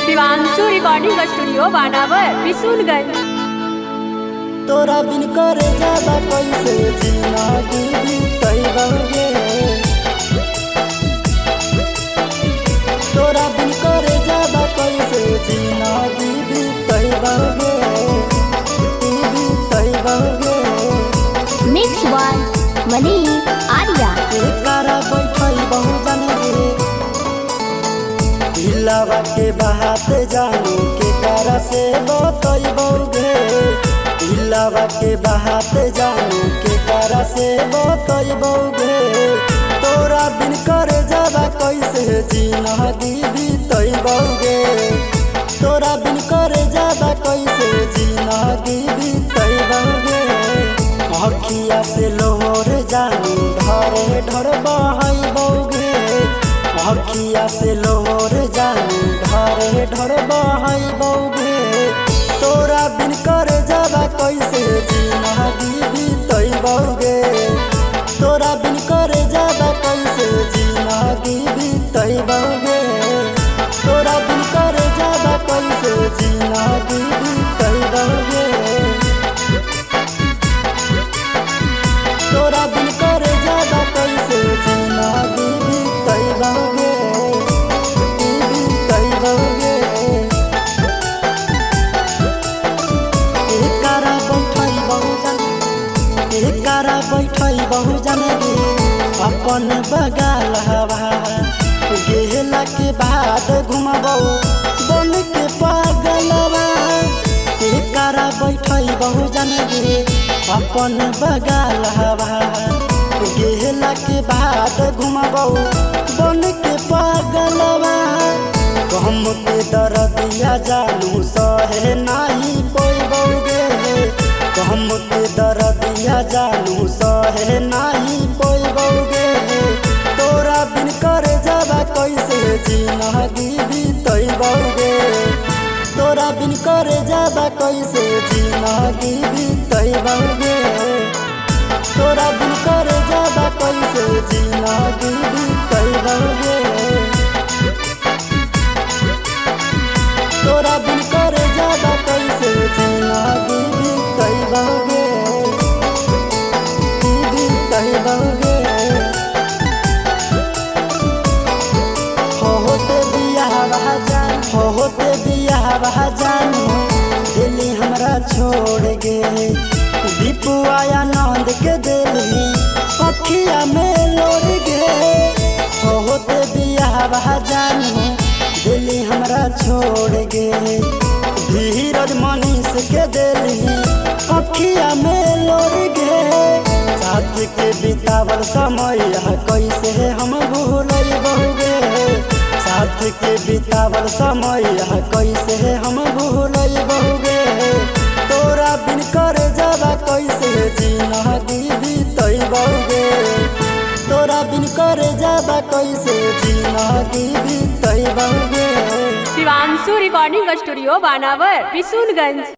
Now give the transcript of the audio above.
Shivanshu recording studio बानावर बिशुनगंज। तोरा बिन करे जाबा कैसे जीना दीदी तैबगे। तोरा बिन करे जाबा कैसे जीना दीदी तैबगे। दीदी तैबगे मिक्स वन मनी आर्या एकरा बैठई बहु जने दिलवा के बात जानू के करा से बतैबगे। दिलवा के बात जानू के करा से बतैबगे। तोरा बिन करे जाबा कैसे जीना दीदी तैबगे। तोरा बिन करे जाबा कैसे जीना दीदी तैबगे। अखिया से लोहर जानू ढरे ढर बहैबगे। अखिया से लोहर जानू ढरे ढर बहैबगे। तोरा बिन करे जाबा कैसे जीना दीदी तैबगे। तोरा बिन करे जाबा कैसे जीना दीदी तैबगे। तोरा बिन करे जाबा कैसे जीना दीदी तैबगे। तोरा बिन करे जाबा कैसे जीना दीदी तैबगे। दीदी तैबगे एकरा बैठई बहु जन एकरा बैठई बहु जन अपन बगाल हवा गेला के बाद घुमबौ बन के पागलवा। एकरा बैठई बहु जन अपन बगाल हवा गेला के बाद घुमबौ बन के पागलवा। गम के दर्दिया जानू सहे नाही पैबगे। गम के दर्दिया जानू सहे नाही पैबगे। तोरा बिन करे जाबा कैसे जीना दीदी तैबगे। तोरा बिन करे जाबा कैसे जीना दीदी तैबगे। तोरा बिन करे जाबा कैसे जीना दीदी तैबगे। तोरा बिन करे जाबा कैसे जीना दीदी तैबगे। दीदी तैबगे होते बियाह जानू दिल्ली हमरा छोड़ गे। दीपू आया नंद के दिल्ली अखिया में लोर गे। होते बियाह जानू दिल्ली हमरा छोड़ गे। धीरज मनीष के दिल्ली अखिया में लोर गे। साथ के बितावल समय कैसे हम भूलैबगे। साथ के बितावल समय कैसे हम भूलैबगे। तोरा बिन करे जाबा कैसे जीना दीदी तैबगे। तोरा बिन करे जाबा कैसे जीना दीदी तैबगे। शिवांशु रिकॉर्डिंग स्टूडियो बानावर बिशुनगंज।